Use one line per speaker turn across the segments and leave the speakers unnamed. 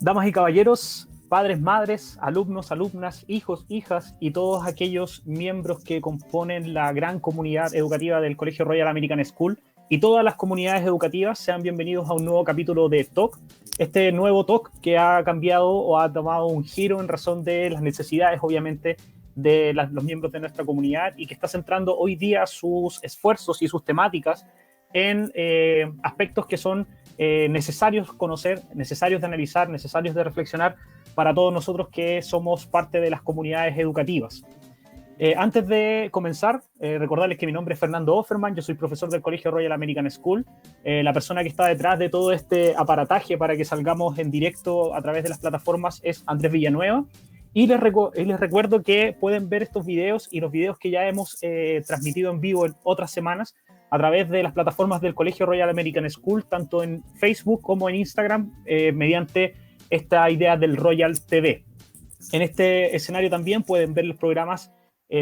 Damas y caballeros, padres, madres, alumnos, alumnas, hijos, hijas y todos aquellos miembros que componen la gran comunidad educativa del Colegio Royal American School y todas las comunidades educativas, sean bienvenidos a un nuevo capítulo de TOC. Este nuevo TOC que ha cambiado o ha tomado un giro en razón de las necesidades, obviamente, de los miembros de nuestra comunidad y que está centrando hoy día sus esfuerzos y sus temáticas en aspectos que son necesarios conocer, necesarios de analizar, necesarios de reflexionar para todos nosotros que somos parte de las comunidades educativas. Antes de comenzar, recordarles que mi nombre es Fernando Offerman, yo soy profesor del Colegio Royal American School, la persona que está detrás de todo este aparataje para que salgamos en directo a través de las plataformas es Andrés Villanueva, y les recuerdo que pueden ver estos videos y los videos que ya hemos transmitido en vivo en otras semanas a través de las plataformas del Colegio Royal American School, tanto en Facebook como en Instagram, mediante esta idea del Royal TV. En este escenario también pueden ver los programas,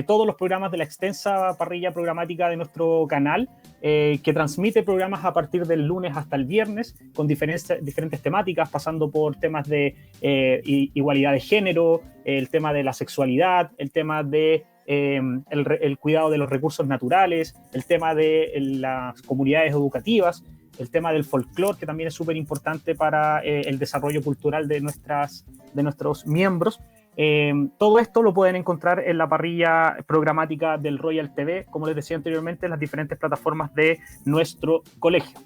todos los programas de la extensa parrilla programática de nuestro canal, que transmite programas a partir del lunes hasta el viernes, con diferentes temáticas, pasando por temas de igualdad de género, el tema de la sexualidad, el tema de el cuidado de los recursos naturales, el tema de las comunidades educativas, el tema del folclore, que también es súper importante para el desarrollo cultural de nuestros miembros. Todo esto lo pueden encontrar en la parrilla programática del Royal TV, como les decía anteriormente, en las diferentes plataformas de nuestro colegio.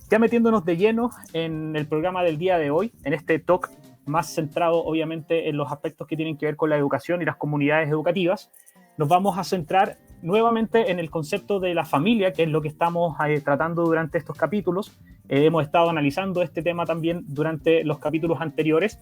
Ya metiéndonos de lleno en el programa del día de hoy, en este talk más centrado obviamente en los aspectos que tienen que ver con la educación y las comunidades educativas, nos vamos a centrar nuevamente en el concepto de la familia, que es lo que estamos tratando durante estos capítulos. Hemos estado analizando este tema también durante los capítulos anteriores,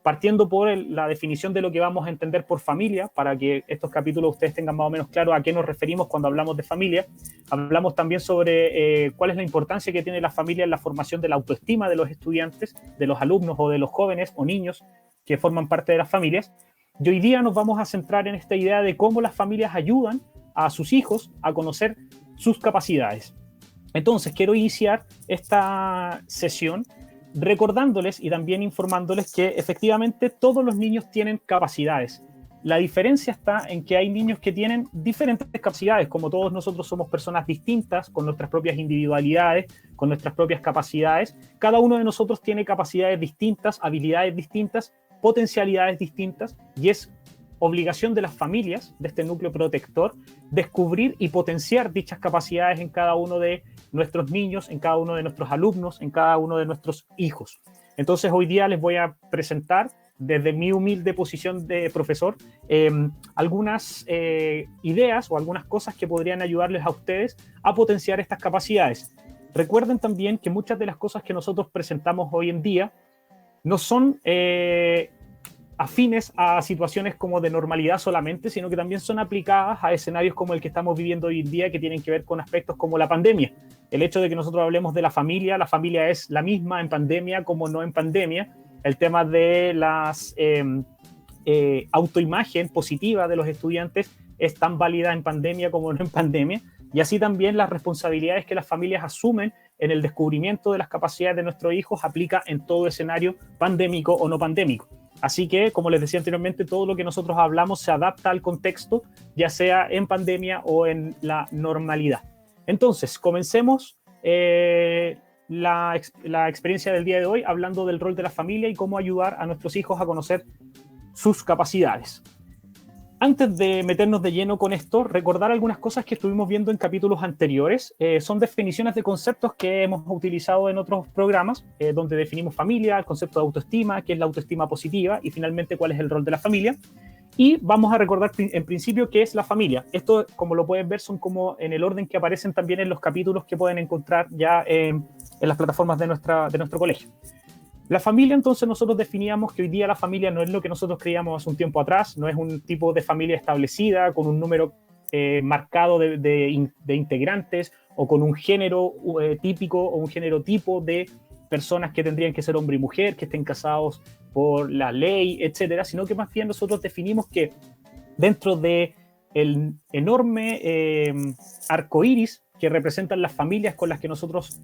partiendo por la definición de lo que vamos a entender por familia, para que estos capítulos ustedes tengan más o menos claro a qué nos referimos cuando hablamos de familia. Hablamos también sobre cuál es la importancia que tiene la familia en la formación de la autoestima de los estudiantes, de los alumnos o de los jóvenes o niños que forman parte de las familias. Y hoy día nos vamos a centrar en esta idea de cómo las familias ayudan a sus hijos a conocer sus capacidades. Entonces, quiero iniciar esta sesión recordándoles y también informándoles que efectivamente todos los niños tienen capacidades. La diferencia está en que hay niños que tienen diferentes capacidades, como todos nosotros somos personas distintas, con nuestras propias individualidades, con nuestras propias capacidades. Cada uno de nosotros tiene capacidades distintas, habilidades distintas, potencialidades distintas, y es obligación de las familias, de este núcleo protector, descubrir y potenciar dichas capacidades en cada uno de nuestros niños, en cada uno de nuestros alumnos, en cada uno de nuestros hijos. Entonces hoy día les voy a presentar, desde mi humilde posición de profesor, algunas ideas o algunas cosas que podrían ayudarles a ustedes a potenciar estas capacidades. Recuerden también que muchas de las cosas que nosotros presentamos hoy en día no son afines a situaciones como de normalidad solamente, sino que también son aplicadas a escenarios como el que estamos viviendo hoy en día, que tienen que ver con aspectos como la pandemia. El hecho de que nosotros hablemos de la familia es la misma en pandemia como no en pandemia. El tema de las autoimagen positiva de los estudiantes es tan válida en pandemia como no en pandemia, y así también las responsabilidades que las familias asumen en el descubrimiento de las capacidades de nuestros hijos aplica en todo escenario pandémico o no pandémico. Así que, como les decía anteriormente, todo lo que nosotros hablamos se adapta al contexto, ya sea en pandemia o en la normalidad. Entonces, comencemos la experiencia del día de hoy hablando del rol de la familia y cómo ayudar a nuestros hijos a conocer sus capacidades. Antes de meternos de lleno con esto, recordar algunas cosas que estuvimos viendo en capítulos anteriores. Son definiciones de conceptos que hemos utilizado en otros programas, donde definimos familia, el concepto de autoestima, qué es la autoestima positiva y finalmente cuál es el rol de la familia. Y vamos a recordar en principio qué es la familia. Esto, como lo pueden ver, son como en el orden que aparecen también en los capítulos que pueden encontrar ya en las plataformas de nuestro colegio. La familia, entonces, nosotros definíamos que hoy día la familia no es lo que nosotros creíamos hace un tiempo atrás, no es un tipo de familia establecida con un número marcado de integrantes o con un género típico o un género tipo de personas que tendrían que ser hombre y mujer, que estén casados por la ley, etcétera, sino que más bien nosotros definimos que dentro de el enorme arco iris que representan las familias con las que nosotros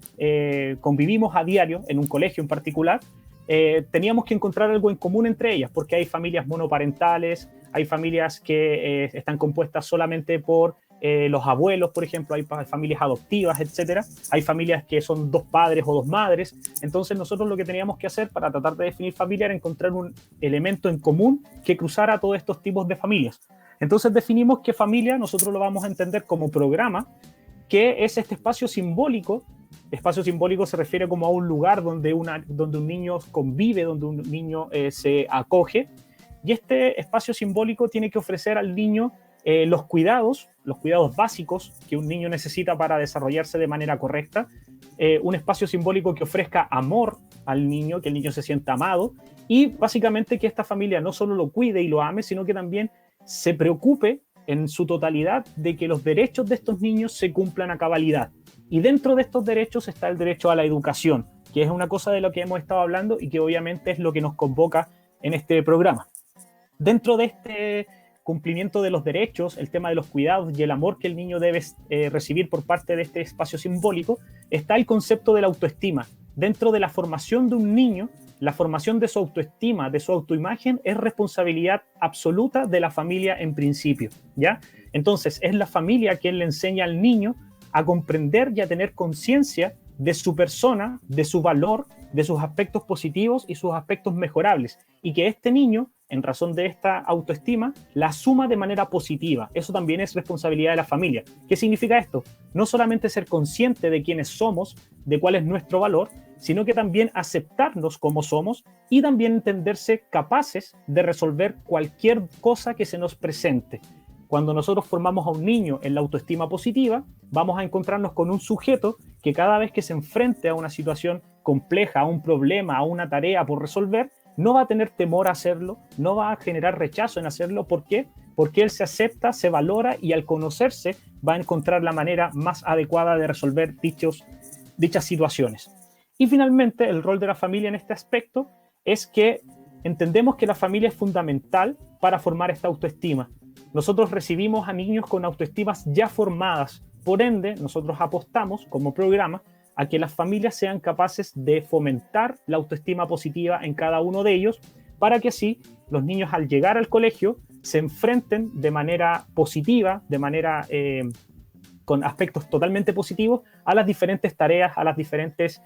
convivimos a diario, en un colegio en particular, teníamos que encontrar algo en común entre ellas, porque hay familias monoparentales, hay familias que están compuestas solamente por los abuelos, por ejemplo, hay familias adoptivas, etcétera, hay familias que son dos padres o dos madres. Entonces nosotros lo que teníamos que hacer para tratar de definir familia era encontrar un elemento en común que cruzara todos estos tipos de familias. Entonces definimos que familia nosotros lo vamos a entender como programa, que es este espacio simbólico. Espacio simbólico se refiere como a un lugar donde un niño convive, donde un niño se acoge, y este espacio simbólico tiene que ofrecer al niño los cuidados básicos que un niño necesita para desarrollarse de manera correcta, un espacio simbólico que ofrezca amor al niño, que el niño se sienta amado, y básicamente que esta familia no solo lo cuide y lo ame, sino que también se preocupe en su totalidad de que los derechos de estos niños se cumplan a cabalidad. Y dentro de estos derechos está el derecho a la educación, que es una cosa de lo que hemos estado hablando y que obviamente es lo que nos convoca en este programa. Dentro de este cumplimiento de los derechos, el tema de los cuidados y el amor que el niño debe recibir por parte de este espacio simbólico, está el concepto de la autoestima. Dentro de la formación de un niño, la formación de su autoestima, de su autoimagen, es responsabilidad absoluta de la familia en principio, ¿ya? Entonces, es la familia quien le enseña al niño a comprender y a tener conciencia de su persona, de su valor, de sus aspectos positivos y sus aspectos mejorables, y que este niño, en razón de esta autoestima, la asuma de manera positiva. Eso también es responsabilidad de la familia. ¿Qué significa esto? No solamente ser consciente de quiénes somos, de cuál es nuestro valor, sino que también aceptarnos como somos y también entenderse capaces de resolver cualquier cosa que se nos presente. Cuando nosotros formamos a un niño en la autoestima positiva, vamos a encontrarnos con un sujeto que cada vez que se enfrente a una situación compleja, a un problema, a una tarea por resolver, no va a tener temor a hacerlo, no va a generar rechazo en hacerlo. ¿Por qué? Porque él se acepta, se valora y al conocerse va a encontrar la manera más adecuada de resolver dichas situaciones. Y finalmente, el rol de la familia en este aspecto es que entendemos que la familia es fundamental para formar esta autoestima. Nosotros recibimos a niños con autoestimas ya formadas, por ende, nosotros apostamos como programa a que las familias sean capaces de fomentar la autoestima positiva en cada uno de ellos, para que así los niños al llegar al colegio se enfrenten de manera positiva, de manera con aspectos totalmente positivos a las diferentes tareas, a las diferentes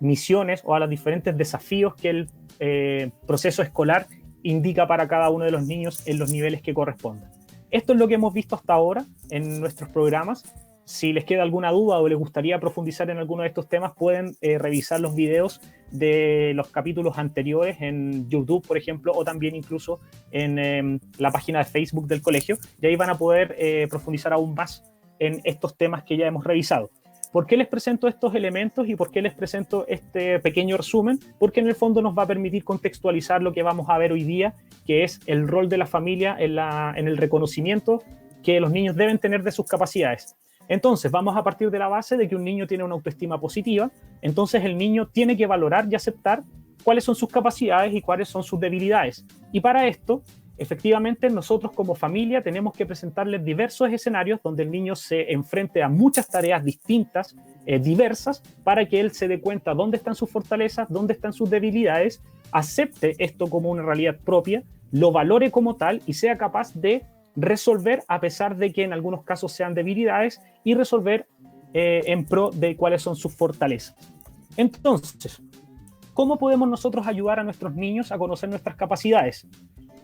misiones o a los diferentes desafíos que el proceso escolar indica para cada uno de los niños en los niveles que correspondan. Esto es lo que hemos visto hasta ahora en nuestros programas. Si les queda alguna duda o les gustaría profundizar en alguno de estos temas, pueden revisar los videos de los capítulos anteriores en YouTube, por ejemplo, o también incluso en la página de Facebook del colegio, y ahí van a poder profundizar aún más en estos temas que ya hemos revisado. ¿Por qué les presento estos elementos y por qué les presento este pequeño resumen? Porque en el fondo nos va a permitir contextualizar lo que vamos a ver hoy día, que es el rol de la familia en el reconocimiento que los niños deben tener de sus capacidades. Entonces, vamos a partir de la base de que un niño tiene una autoestima positiva, entonces el niño tiene que valorar y aceptar cuáles son sus capacidades y cuáles son sus debilidades. Y para esto, efectivamente, nosotros como familia tenemos que presentarles diversos escenarios donde el niño se enfrente a muchas tareas distintas, diversas, para que él se dé cuenta dónde están sus fortalezas, dónde están sus debilidades, acepte esto como una realidad propia, lo valore como tal y sea capaz de resolver, a pesar de que en algunos casos sean debilidades, y resolver en pro de cuáles son sus fortalezas. Entonces, ¿cómo podemos nosotros ayudar a nuestros niños a conocer nuestras capacidades?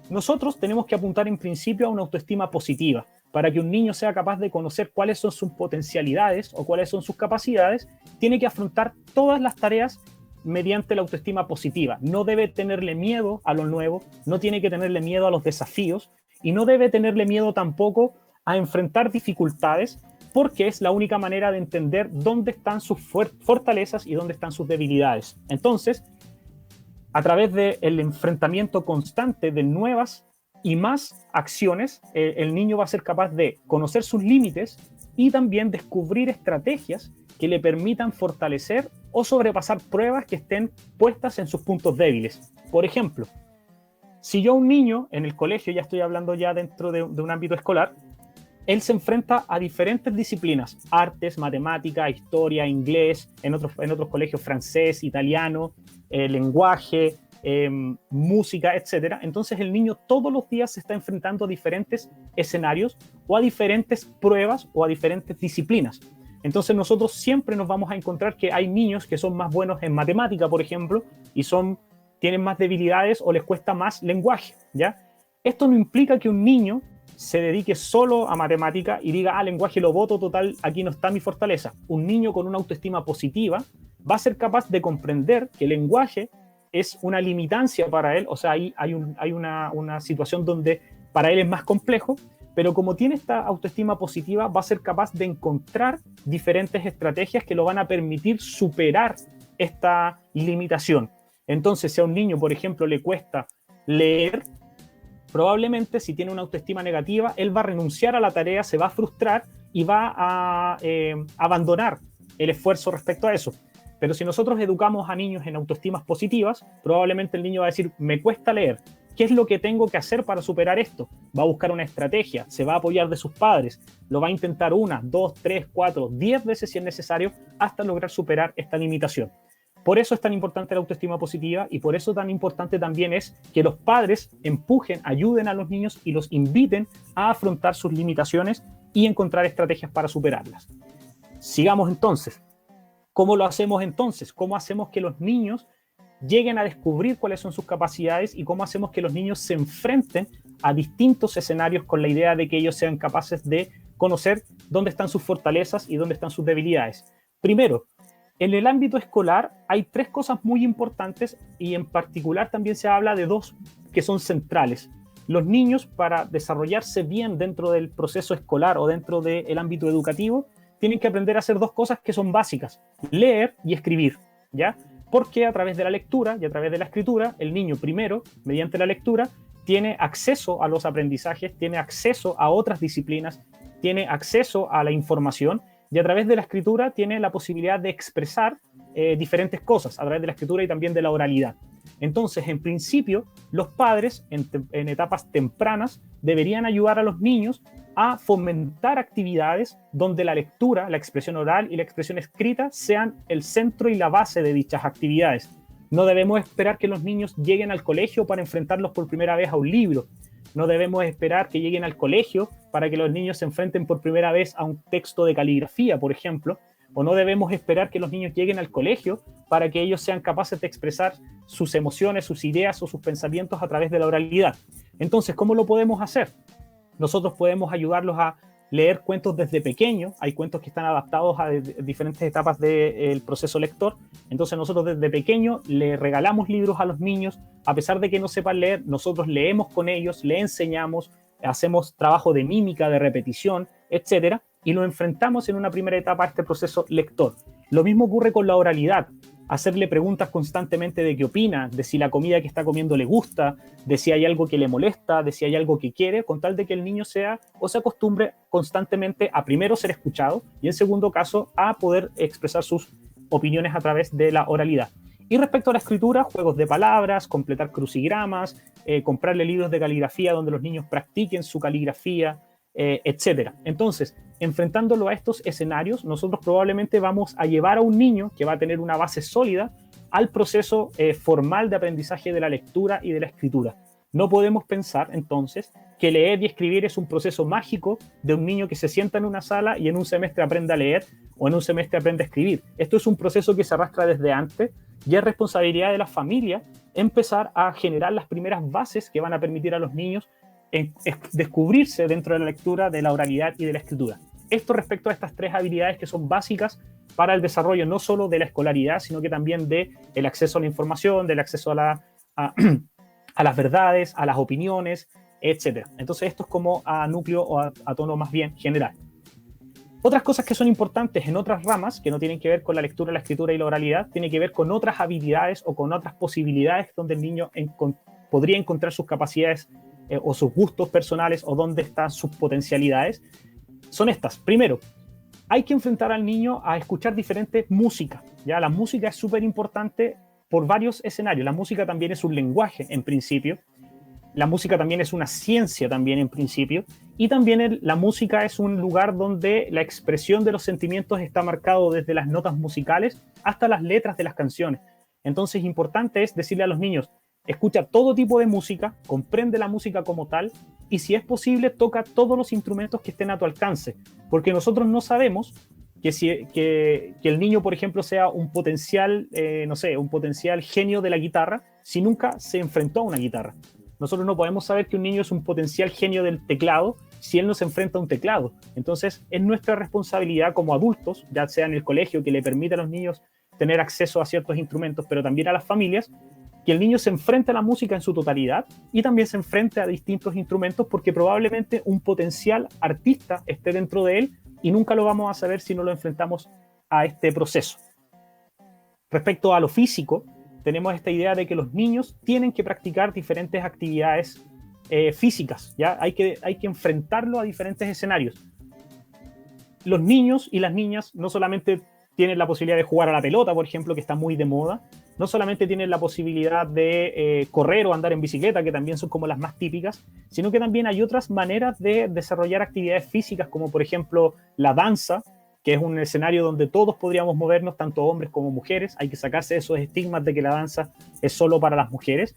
Nosotros tenemos que apuntar en principio a una autoestima positiva, para que un niño sea capaz de conocer cuáles son sus potencialidades o cuáles son sus capacidades. Tiene que afrontar todas las tareas mediante la autoestima positiva. No debe tenerle miedo a lo nuevo, no tiene que tenerle miedo a los desafíos, y no debe tenerle miedo tampoco a enfrentar dificultades, porque es la única manera de entender dónde están sus fortalezas y dónde están sus debilidades. Entonces, a través del enfrentamiento constante de nuevas y más acciones, el niño va a ser capaz de conocer sus límites y también descubrir estrategias que le permitan fortalecer o sobrepasar pruebas que estén puestas en sus puntos débiles. Por ejemplo, si yo a un niño en el colegio, ya estoy hablando ya dentro de un ámbito escolar, él se enfrenta a diferentes disciplinas, artes, matemática, historia, inglés, en otros colegios francés, italiano, lenguaje, música, etc. Entonces el niño todos los días se está enfrentando a diferentes escenarios o a diferentes pruebas o a diferentes disciplinas. Entonces nosotros siempre nos vamos a encontrar que hay niños que son más buenos en matemática, por ejemplo, y tienen más debilidades o les cuesta más lenguaje, ¿ya? Esto no implica que un niño se dedique solo a matemática y diga, lenguaje lo boto, total, aquí no está mi fortaleza. Un niño con una autoestima positiva va a ser capaz de comprender que el lenguaje es una limitancia para él, o sea, hay una situación donde para él es más complejo, pero como tiene esta autoestima positiva, va a ser capaz de encontrar diferentes estrategias que lo van a permitir superar esta limitación. Entonces, si a un niño, por ejemplo, le cuesta leer, probablemente si tiene una autoestima negativa, él va a renunciar a la tarea, se va a frustrar y va a abandonar el esfuerzo respecto a eso. Pero si nosotros educamos a niños en autoestimas positivas, probablemente el niño va a decir, me cuesta leer, ¿qué es lo que tengo que hacer para superar esto? Va a buscar una estrategia, se va a apoyar de sus padres, lo va a intentar 1, 2, 3, 4, 10 veces si es necesario, hasta lograr superar esta limitación. Por eso es tan importante la autoestima positiva y por eso tan importante también es que los padres empujen, ayuden a los niños y los inviten a afrontar sus limitaciones y encontrar estrategias para superarlas. Sigamos entonces. ¿Cómo lo hacemos entonces? ¿Cómo hacemos que los niños lleguen a descubrir cuáles son sus capacidades y cómo hacemos que los niños se enfrenten a distintos escenarios con la idea de que ellos sean capaces de conocer dónde están sus fortalezas y dónde están sus debilidades? Primero, en el ámbito escolar hay 3 cosas muy importantes y en particular también se habla de 2 que son centrales. Los niños, para desarrollarse bien dentro del proceso escolar o dentro del ámbito educativo, tienen que aprender a hacer 2 cosas que son básicas: leer y escribir, ¿ya? Porque a través de la lectura y a través de la escritura, el niño primero, mediante la lectura, tiene acceso a los aprendizajes, tiene acceso a otras disciplinas, tiene acceso a la información, y a través de la escritura tiene la posibilidad de expresar diferentes cosas, a través de la escritura y también de la oralidad. Entonces, en principio, los padres en etapas tempranas deberían ayudar a los niños a fomentar actividades donde la lectura, la expresión oral y la expresión escrita sean el centro y la base de dichas actividades. No debemos esperar que los niños lleguen al colegio para enfrentarlos por primera vez a un libro. No debemos esperar que lleguen al colegio para que los niños se enfrenten por primera vez a un texto de caligrafía, por ejemplo, o no debemos esperar que los niños lleguen al colegio para que ellos sean capaces de expresar sus emociones, sus ideas o sus pensamientos a través de la oralidad. Entonces, ¿cómo lo podemos hacer? Nosotros podemos ayudarlos a leer cuentos desde pequeños. Hay cuentos que están adaptados a diferentes etapas del proceso lector. Entonces nosotros desde pequeño le regalamos libros a los niños. A pesar de que no sepan leer, nosotros leemos con ellos, le enseñamos, hacemos trabajo de mímica, de repetición, etcétera, y lo enfrentamos en una primera etapa a este proceso lector. Lo mismo ocurre con la oralidad. Hacerle preguntas constantemente de qué opina, de si la comida que está comiendo le gusta, de si hay algo que le molesta, de si hay algo que quiere, con tal de que el niño sea o se acostumbre constantemente a primero ser escuchado y en segundo caso a poder expresar sus opiniones a través de la oralidad. Y respecto a la escritura, juegos de palabras, completar crucigramas, comprarle libros de caligrafía donde los niños practiquen su caligrafía, etcétera. Entonces, enfrentándolo a estos escenarios, nosotros probablemente vamos a llevar a un niño que va a tener una base sólida al proceso formal de aprendizaje de la lectura y de la escritura. No podemos pensar, entonces, que leer y escribir es un proceso mágico de un niño que se sienta en una sala y en un semestre aprende a leer o en un semestre aprende a escribir. Esto es un proceso que se arrastra desde antes y es responsabilidad de la familia empezar a generar las primeras bases que van a permitir a los niños descubrirse dentro de la lectura, de la oralidad y de la escritura. Esto respecto a estas tres habilidades que son básicas para el desarrollo no solo de la escolaridad, sino que también del acceso a la información, del acceso a las verdades, a las opiniones, etc. Entonces esto es como a núcleo o a tono más bien general. Otras cosas que son importantes en otras ramas, que no tienen que ver con la lectura, la escritura y la oralidad, tienen que ver con otras habilidades o con otras posibilidades donde el niño podría encontrar sus capacidades o sus gustos personales o dónde están sus potencialidades, son estas. Primero, hay que enfrentar al niño a escuchar diferentes músicas. ¿Ya? La música es súper importante por varios escenarios. La música también es un lenguaje en principio. La música también es una ciencia también en principio. Y también la música es un lugar donde la expresión de los sentimientos está marcado desde las notas musicales hasta las letras de las canciones. Entonces, importante es decirle a los niños, escucha todo tipo de música, comprende la música como tal y si es posible toca todos los instrumentos que estén a tu alcance, porque nosotros no sabemos que el niño, por ejemplo, sea un potencial, un potencial genio de la guitarra si nunca se enfrentó a una guitarra. Nosotros no podemos saber que un niño es un potencial genio del teclado si él no se enfrenta a un teclado. Entonces es nuestra responsabilidad como adultos, ya sea en el colegio, que le permita a los niños tener acceso a ciertos instrumentos, pero también a las familias, que el niño se enfrente a la música en su totalidad y también se enfrente a distintos instrumentos porque probablemente un potencial artista esté dentro de él y nunca lo vamos a saber si no lo enfrentamos a este proceso. Respecto a lo físico, tenemos esta idea de que los niños tienen que practicar diferentes actividades físicas, ¿ya? Hay que enfrentarlo a diferentes escenarios. Los niños y las niñas no solamente tienen la posibilidad de jugar a la pelota, por ejemplo, que está muy de moda, no solamente tienen la posibilidad de correr o andar en bicicleta, que también son como las más típicas, sino que también hay otras maneras de desarrollar actividades físicas, como por ejemplo la danza, que es un escenario donde todos podríamos movernos, tanto hombres como mujeres. Hay que sacarse esos estigmas de que la danza es solo para las mujeres,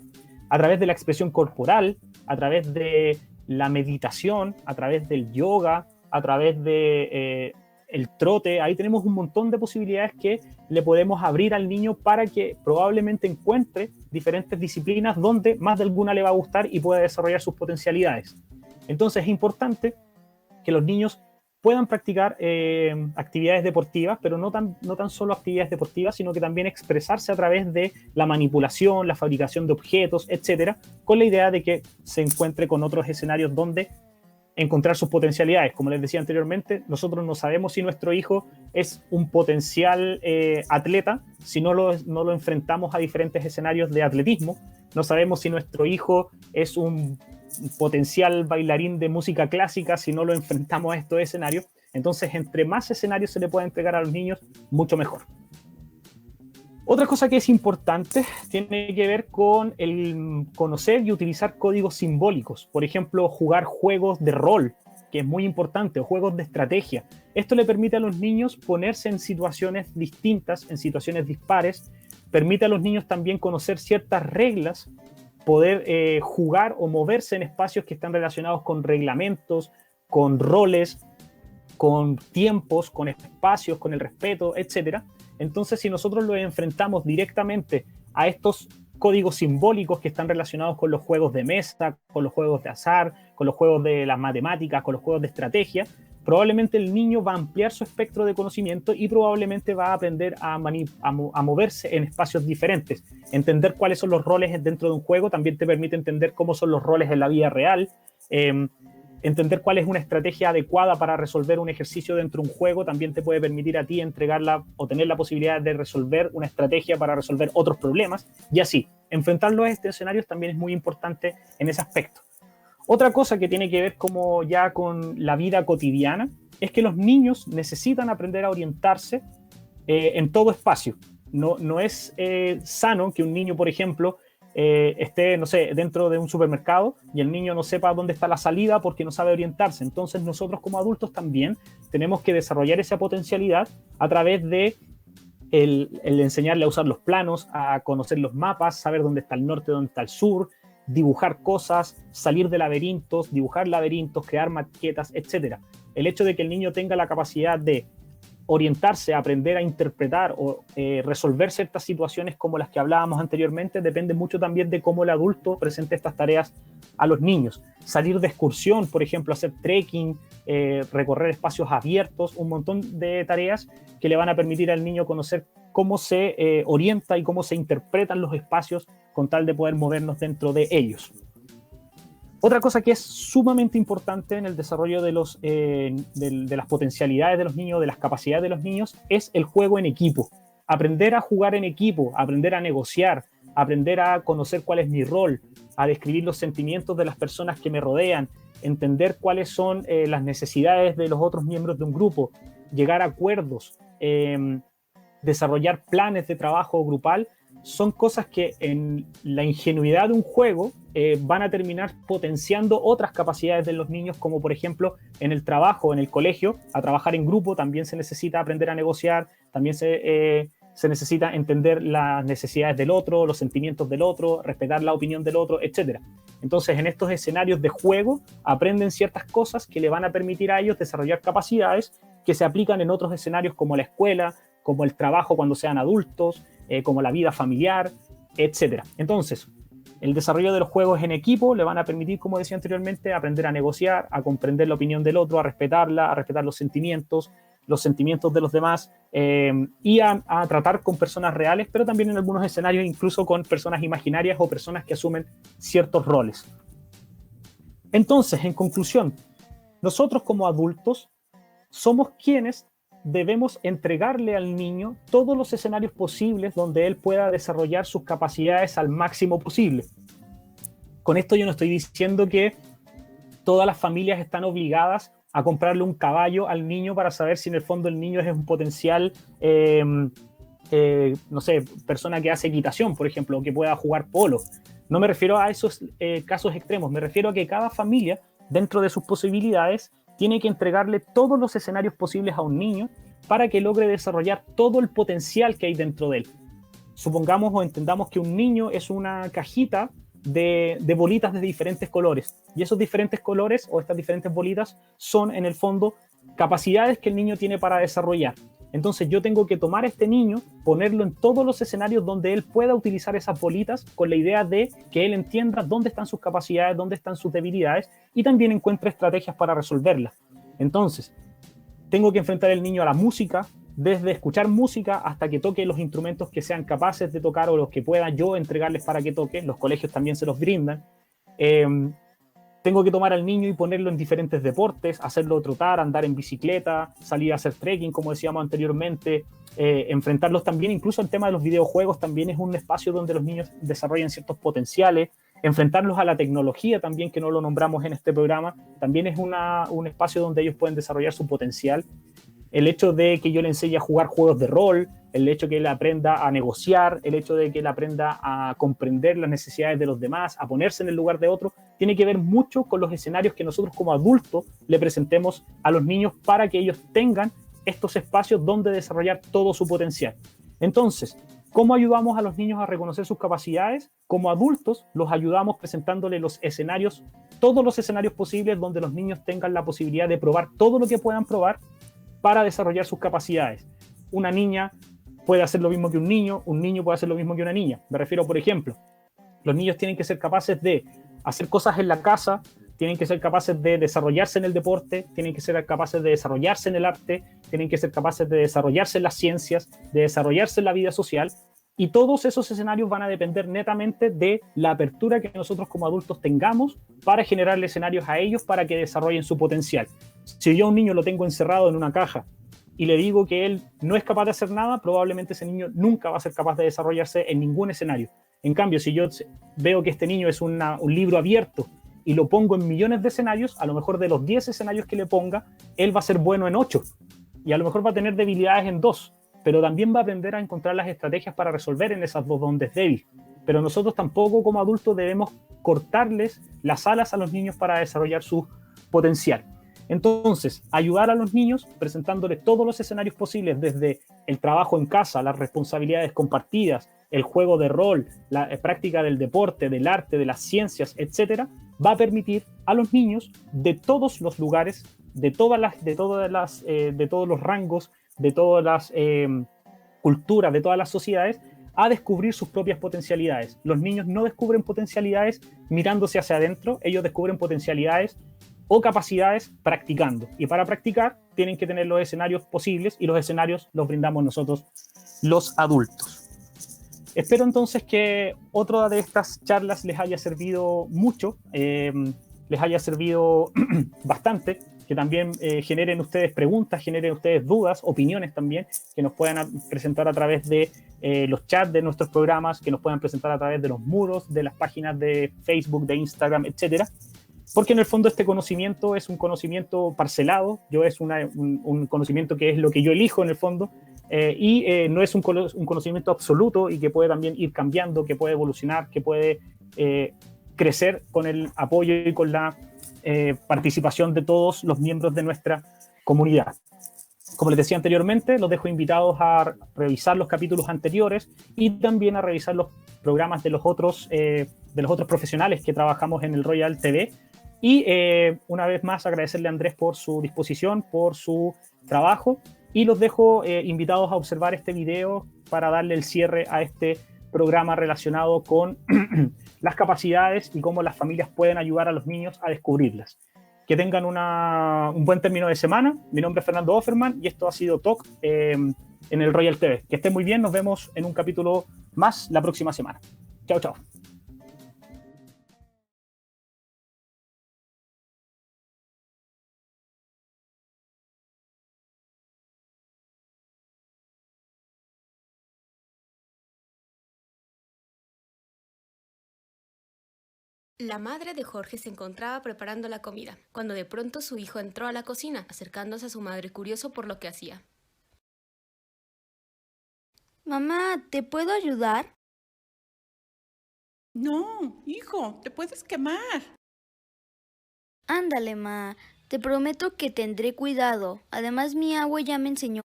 a través de la expresión corporal, a través de la meditación, a través del yoga, a través de el trote. Ahí tenemos un montón de posibilidades que le podemos abrir al niño para que probablemente encuentre diferentes disciplinas donde más de alguna le va a gustar y pueda desarrollar sus potencialidades. Entonces es importante que los niños puedan practicar actividades deportivas, pero no tan solo actividades deportivas, sino que también expresarse a través de la manipulación, la fabricación de objetos, etcétera, con la idea de que se encuentre con otros escenarios donde encontrar sus potencialidades. Como les decía anteriormente, nosotros no sabemos si nuestro hijo es un potencial atleta si no lo enfrentamos a diferentes escenarios de atletismo. No sabemos si nuestro hijo es un potencial bailarín de música clásica si no lo enfrentamos a estos escenarios. Entonces, entre más escenarios se le pueda entregar a los niños, mucho mejor. Otra cosa que es importante tiene que ver con el conocer y utilizar códigos simbólicos. Por ejemplo, jugar juegos de rol, que es muy importante, o juegos de estrategia. Esto le permite a los niños ponerse en situaciones distintas, en situaciones dispares, permite a los niños también conocer ciertas reglas, poder jugar o moverse en espacios que están relacionados con reglamentos, con roles, con tiempos, con espacios, con el respeto, etc. Entonces, si nosotros lo enfrentamos directamente a estos códigos simbólicos que están relacionados con los juegos de mesa, con los juegos de azar, con los juegos de las matemáticas, con los juegos de estrategia, probablemente el niño va a ampliar su espectro de conocimiento y probablemente va a aprender a moverse en espacios diferentes. Entender cuáles son los roles dentro de un juego también te permite entender cómo son los roles en la vida real. Entender cuál es una estrategia adecuada para resolver un ejercicio dentro de un juego también te puede permitir a ti entregarla o tener la posibilidad de resolver una estrategia para resolver otros problemas, y así. Enfrentarlo a estos escenarios también es muy importante en ese aspecto. Otra cosa que tiene que ver como ya con la vida cotidiana es que los niños necesitan aprender a orientarse en todo espacio. No es sano que un niño, por ejemplo, esté, no sé, dentro de un supermercado y el niño no sepa dónde está la salida porque no sabe orientarse. Entonces nosotros como adultos también tenemos que desarrollar esa potencialidad a través de el enseñarle a usar los planos, a conocer los mapas, saber dónde está el norte, dónde está el sur, dibujar cosas, salir de laberintos, dibujar laberintos, crear maquetas, etc. El hecho de que el niño tenga la capacidad de orientarse, aprender a interpretar o resolver ciertas situaciones como las que hablábamos anteriormente, depende mucho también de cómo el adulto presente estas tareas a los niños. Salir de excursión, por ejemplo, hacer trekking, recorrer espacios abiertos, un montón de tareas que le van a permitir al niño conocer cómo se orienta y cómo se interpretan los espacios con tal de poder movernos dentro de ellos. Otra cosa que es sumamente importante en el desarrollo de las potencialidades de los niños, de las capacidades de los niños, es el juego en equipo. Aprender a jugar en equipo, aprender a negociar, aprender a conocer cuál es mi rol, a describir los sentimientos de las personas que me rodean, entender cuáles son las necesidades de los otros miembros de un grupo, llegar a acuerdos, desarrollar planes de trabajo grupal, son cosas que en la ingenuidad de un juego van a terminar potenciando otras capacidades de los niños, como por ejemplo en el trabajo, en el colegio, a trabajar en grupo también se necesita aprender a negociar, también se necesita entender las necesidades del otro, los sentimientos del otro, respetar la opinión del otro, etc. Entonces, en estos escenarios de juego aprenden ciertas cosas que le van a permitir a ellos desarrollar capacidades que se aplican en otros escenarios como la escuela, como el trabajo cuando sean adultos, como la vida familiar, etc. Entonces, el desarrollo de los juegos en equipo le van a permitir, como decía anteriormente, aprender a negociar, a comprender la opinión del otro, a respetarla, a respetar los sentimientos de los demás, y a tratar con personas reales, pero también en algunos escenarios incluso con personas imaginarias o personas que asumen ciertos roles. Entonces, en conclusión, nosotros como adultos somos quienes debemos entregarle al niño todos los escenarios posibles donde él pueda desarrollar sus capacidades al máximo posible. Con esto yo no estoy diciendo que todas las familias están obligadas a comprarle un caballo al niño para saber si en el fondo el niño es un potencial, no sé, persona que hace equitación, por ejemplo, o que pueda jugar polo. No me refiero a esos casos extremos, me refiero a que cada familia, dentro de sus posibilidades, tiene que entregarle todos los escenarios posibles a un niño para que logre desarrollar todo el potencial que hay dentro de él. Supongamos o entendamos que un niño es una cajita de bolitas de diferentes colores, y esos diferentes colores o estas diferentes bolitas son en el fondo capacidades que el niño tiene para desarrollar. Entonces yo tengo que tomar a este niño, ponerlo en todos los escenarios donde él pueda utilizar esas bolitas con la idea de que él entienda dónde están sus capacidades, dónde están sus debilidades y también encuentre estrategias para resolverlas. Entonces, tengo que enfrentar al niño a la música, desde escuchar música hasta que toque los instrumentos que sean capaces de tocar o los que pueda yo entregarles para que toque. Los colegios también se los brindan. Tengo que tomar al niño y ponerlo en diferentes deportes, hacerlo trotar, andar en bicicleta, salir a hacer trekking, como decíamos anteriormente, enfrentarlos también, incluso el tema de los videojuegos también es un espacio donde los niños desarrollan ciertos potenciales, enfrentarlos a la tecnología también, que no lo nombramos en este programa, también es un espacio donde ellos pueden desarrollar su potencial. el hecho de que yo le enseñe a jugar juegos de rol, el hecho de que él aprenda a negociar, el hecho de que él aprenda a comprender las necesidades de los demás, a ponerse en el lugar de otro, tiene que ver mucho con los escenarios que nosotros como adultos le presentemos a los niños para que ellos tengan estos espacios donde desarrollar todo su potencial. Entonces, ¿cómo ayudamos a los niños a reconocer sus capacidades? Como adultos, los ayudamos presentándole los escenarios, todos los escenarios posibles donde los niños tengan la posibilidad de probar todo lo que puedan probar para desarrollar sus capacidades. Una niña puede hacer lo mismo que un niño puede hacer lo mismo que una niña. Me refiero, por ejemplo, los niños tienen que ser capaces de hacer cosas en la casa, tienen que ser capaces de desarrollarse en el deporte, tienen que ser capaces de desarrollarse en el arte, tienen que ser capaces de desarrollarse en las ciencias, de desarrollarse en la vida social, y todos esos escenarios van a depender netamente de la apertura que nosotros como adultos tengamos para generarle escenarios a ellos para que desarrollen su potencial. Si yo a un niño lo tengo encerrado en una caja y le digo que él no es capaz de hacer nada, probablemente ese niño nunca va a ser capaz de desarrollarse en ningún escenario. En cambio, si yo veo que este niño es un libro abierto y lo pongo en millones de escenarios, a lo mejor de los 10 escenarios que le ponga, él va a ser bueno en 8 y a lo mejor va a tener debilidades en 2, pero también va a aprender a encontrar las estrategias para resolver en esas 2 donde es débil. Pero nosotros tampoco como adultos debemos cortarles las alas a los niños para desarrollar su potencial. Entonces, ayudar a los niños presentándoles todos los escenarios posibles, desde el trabajo en casa, las responsabilidades compartidas, el juego de rol, la práctica del deporte, del arte, de las ciencias, etcétera, va a permitir a los niños de todos los lugares, de todos los rangos, de todas las culturas, de todas las sociedades, a descubrir sus propias potencialidades. Los niños no descubren potencialidades mirándose hacia adentro, ellos descubren potencialidades o capacidades practicando. Y para practicar tienen que tener los escenarios posibles y los escenarios los brindamos nosotros, los adultos. Espero entonces que otra de estas charlas les haya servido mucho, les haya servido bastante, que también generen ustedes preguntas, generen ustedes dudas, opiniones también, que nos puedan presentar a través de los chats de nuestros programas, que nos puedan presentar a través de los muros, de las páginas de Facebook, de Instagram, etcétera. Porque en el fondo este conocimiento es un conocimiento parcelado, es un conocimiento que es lo que yo elijo en el fondo, no es un conocimiento absoluto y que puede también ir cambiando, que puede evolucionar, que puede crecer con el apoyo y con la participación de todos los miembros de nuestra comunidad. Como les decía anteriormente, los dejo invitados a revisar los capítulos anteriores y también a revisar los programas de los otros profesionales que trabajamos en el Royal TV. Y una vez más agradecerle a Andrés por su disposición, por su trabajo, y los dejo invitados a observar este video para darle el cierre a este programa relacionado con las capacidades y cómo las familias pueden ayudar a los niños a descubrirlas. Que tengan un buen término de semana. Mi nombre es Fernando Offerman y esto ha sido Talk en el Royal TV. Que estén muy bien, nos vemos en un capítulo más la próxima semana. Chao, chao.
La madre de Jorge se encontraba preparando la comida, cuando de pronto su hijo entró a la cocina, acercándose a su madre curioso por lo que hacía.
Mamá, ¿te puedo ayudar?
No, hijo, te puedes quemar.
Ándale, ma. Te prometo que tendré cuidado. Además, mi agua ya me enseñó.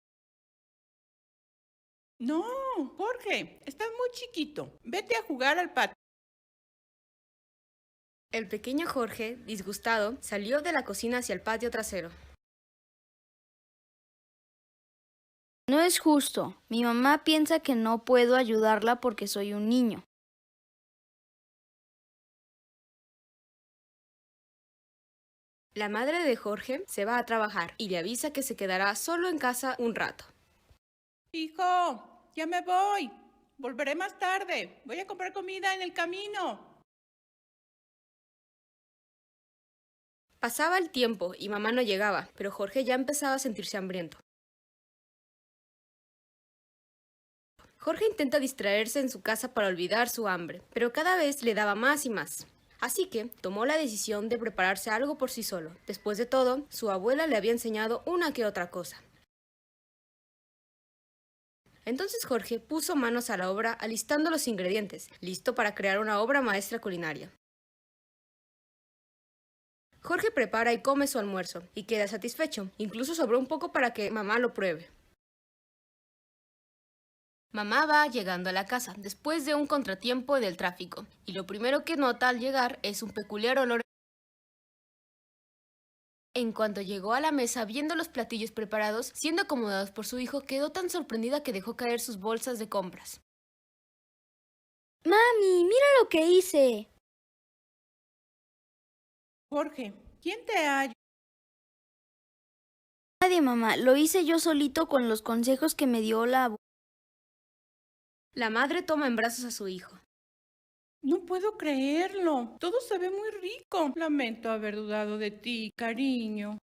No, Jorge, estás muy chiquito. Vete a jugar al patio.
El pequeño Jorge, disgustado, salió de la cocina hacia el patio trasero.
No es justo. Mi mamá piensa que no puedo ayudarla porque soy un niño.
La madre de Jorge se va a trabajar y le avisa que se quedará solo en casa un rato.
Hijo, ya me voy. Volveré más tarde. Voy a comprar comida en el camino.
Pasaba el tiempo y mamá no llegaba, pero Jorge ya empezaba a sentirse hambriento. Jorge intenta distraerse en su casa para olvidar su hambre, pero cada vez le daba más y más. Así que tomó la decisión de prepararse algo por sí solo. Después de todo, su abuela le había enseñado una que otra cosa. Entonces Jorge puso manos a la obra alistando los ingredientes, listo para crear una obra maestra culinaria. Jorge prepara y come su almuerzo y queda satisfecho, incluso sobró un poco para que mamá lo pruebe. Mamá va llegando a la casa después de un contratiempo del tráfico, y lo primero que nota al llegar es un peculiar olor. En cuanto llegó a la mesa viendo los platillos preparados, siendo acomodados por su hijo, quedó tan sorprendida que dejó caer sus bolsas de compras.
Mami, mira lo que hice.
Jorge, ¿quién te ha ayudado?
Nadie, mamá. Lo hice yo solito con los consejos que me dio la abuela.
La madre toma en brazos a su hijo.
No puedo creerlo. Todo se ve muy rico. Lamento haber dudado de ti, cariño.